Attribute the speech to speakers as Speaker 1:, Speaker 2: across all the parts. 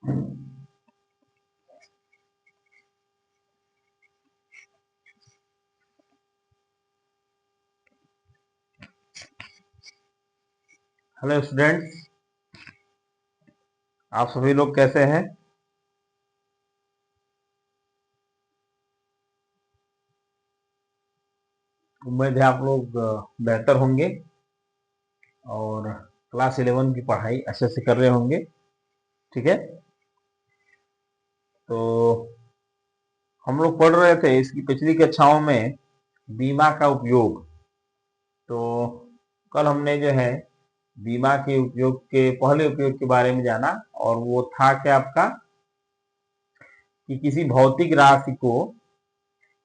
Speaker 1: Hello students, आप सभी लोग कैसे हैं? उम्मीद है आप लोग बेहतर होंगे और क्लास 11 की पढ़ाई अच्छे से कर रहे होंगे। ठीक है, तो हम लोग पढ़ रहे थे इसकी पिछली कक्षाओं में बीमा का उपयोग। तो कल हमने जो है बीमा के उपयोग के पहले उपयोग के बारे में जाना, और वो था क्या आपका कि किसी भौतिक राशि को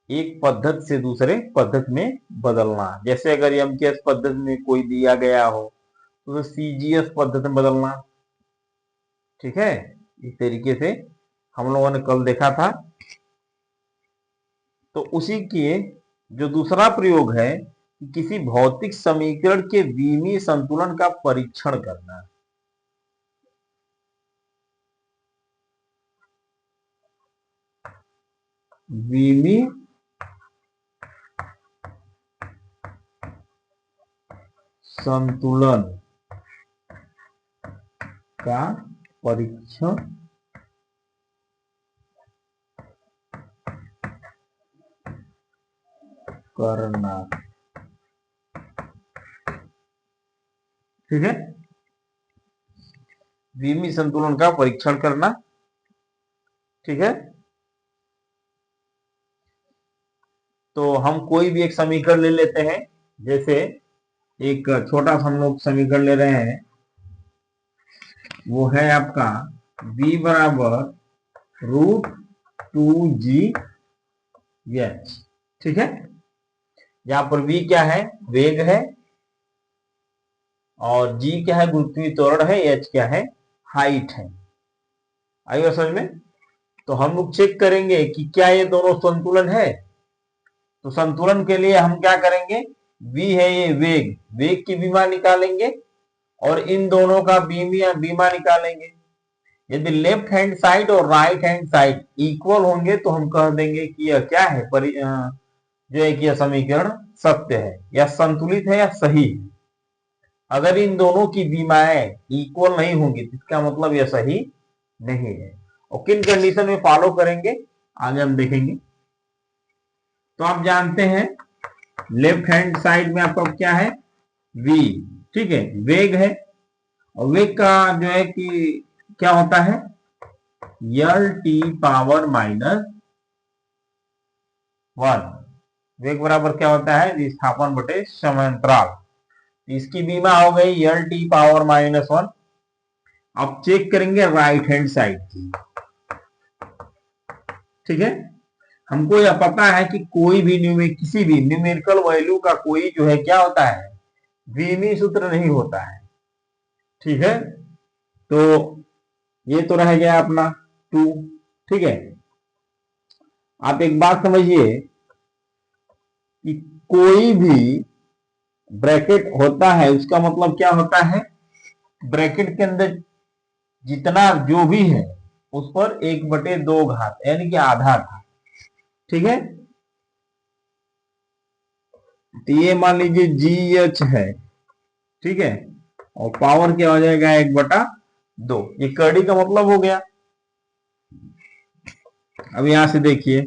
Speaker 1: एक पद्धति से दूसरे पद्धति में बदलना। जैसे अगर एमकेएस पद्धति में कोई दिया गया हो तो सीजीएस पद्धति में बदलना। ठीक है, इस तरीके से हम लोगों ने कल देखा था। तो उसी के जो दूसरा प्रयोग है कि किसी भौतिक समीकरण के विमीय संतुलन का परीक्षण करना। विमीय संतुलन का परीक्षण करना। ठीक है, विमीय संतुलन का परीक्षण करना। ठीक है, तो हम कोई भी एक समीकरण ले लेते हैं। जैसे एक छोटा सा हम लोग समीकरण ले रहे हैं, वो है आपका v बराबर √2gh। ठीक है, यहां पर v क्या है? वेग है, और g क्या है? गुरुत्वीय त्वरण है। h क्या है? हाइट है। आइए समझ में। तो हम लोग चेक करेंगे कि क्या ये दोनों संतुलन है। तो संतुलन के लिए हम क्या करेंगे? v है ये वेग, वेग की बीमा निकालेंगे और इन दोनों का बीमा निकालेंगे। यदि लेफ्ट हैंड साइड और राइट हैंड साइड इक्वल होंगे तो हम कह देंगे कि यह क्या है, जो है कि यह समीकरण सत्य है या संतुलित है या सही है। अगर इन दोनों की बीमाएं इक्वल नहीं होंगी तो इसका मतलब यह सही नहीं है। और किन कंडीशन में फॉलो करेंगे आगे हम देखेंगे। तो आप जानते हैं लेफ्ट हैंड साइड में आपका क्या है? v। ठीक है, वेग है, और वेग का जो है कि क्या होता है? यल टी पावर -1। वेग बराबर क्या होता है? विस्थापन बटे समयांतराल। इसकी बीमा हो गई यल टी पावर -1। अब चेक करेंगे राइट हैंड साइड की। ठीक है, हमको यह पता है कि कोई भी किसी भी न्यूमेरिकल वैल्यू का कोई जो है क्या होता है? विमीय सूत्र नहीं होता है। ठीक है, तो ये तो रह गया अपना 2। ठीक है, आप एक बात समझिए कि कोई भी ब्रैकेट होता है उसका मतलब क्या होता है? ब्रैकेट के अंदर जितना जो भी है उस पर 1/2 घात यानी कि आधा था। ठीक है, तो ये मान लीजिए GH है। ठीक है, और पावर क्या हो जाएगा? 1/2। ये कड़ी का मतलब हो गया। अब यहां से देखिए,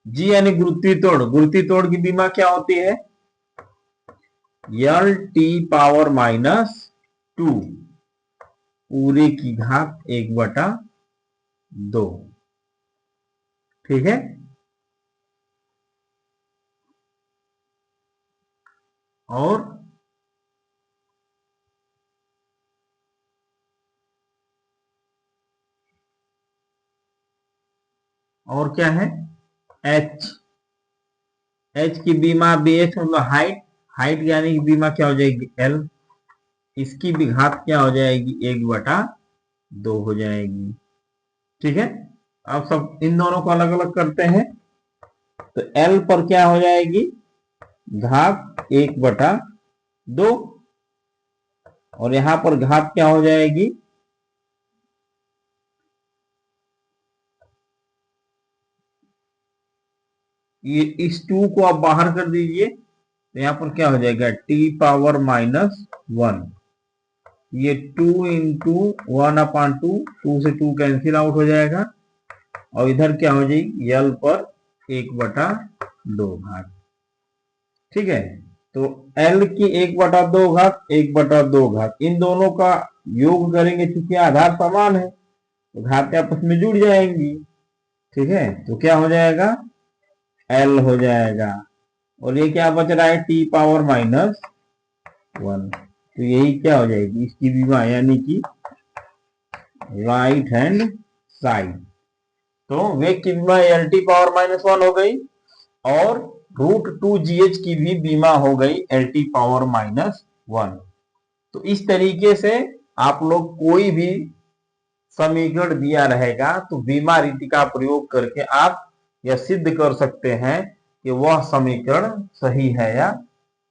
Speaker 1: जी यानी गुरुत्वीय त्वरण। गुरुत्वीय त्वरण की बीमा क्या होती है? यल टी पावर -2 पूरे की घात 1/2। ठीक है, और क्या है? h। h की बीमा bh मतलब हाइट। हाइट यानी कि बीमा क्या हो जाएगी? l। इसकी भी घात क्या हो जाएगी? 1/2 हो जाएगी। ठीक है, अब सब इन दोनों को अलग अलग करते हैं। तो l पर क्या हो जाएगी? घात 1/2। और यहां पर घात क्या हो जाएगी, ये इस 2 को आप बाहर कर दीजिए तो यहां पर क्या हो जाएगा t⁻⁻1, ये 2 इंटू 1/2, 2 से 2 कैंसिल आउट हो जाएगा और इधर क्या हो जाएगी l पर 1/2 घात। ठीक है, तो l की 1/2 घात 1/2 घात, इन दोनों का योग करेंगे, चूंकि आधार समान है तो घातें आपस में जुड़ जाएंगी। ठीक है, तो क्या हो जाएगा l हो जाएगा और ये क्या बच रहा है t⁻⁻1, तो यही क्या हो जाएगी इसकी विमा, यानी कि राइट हैंड साइड। तो वेग की विमा LT⁻⁻1 हो गई और √2GH की भी बीमा हो गई LT⁻⁻1। तो इस तरीके से आप लोग कोई भी समीकरण दिया रहेगा तो बीमा रीति का प्रयोग करके आप यह सिद्ध कर सकते हैं कि वह समीकरण सही है या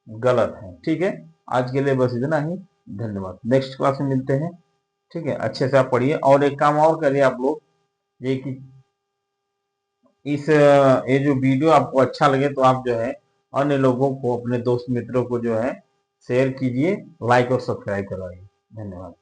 Speaker 1: गलत है। ठीक है, आज के लिए बस इतना ही, धन्यवाद। नेक्स्ट क्लास में मिलते हैं। ठीक है, अच्छे से आप पढ़िए और एक काम और करिए आप लोग, ये कि ये जो वीडियो आपको अच्छा लगे तो आप जो है अन्य लोगों को, अपने दोस्त मित्रों को जो है शेयर कीजिए, लाइक और सब्सक्राइब करवाइए। धन्यवाद।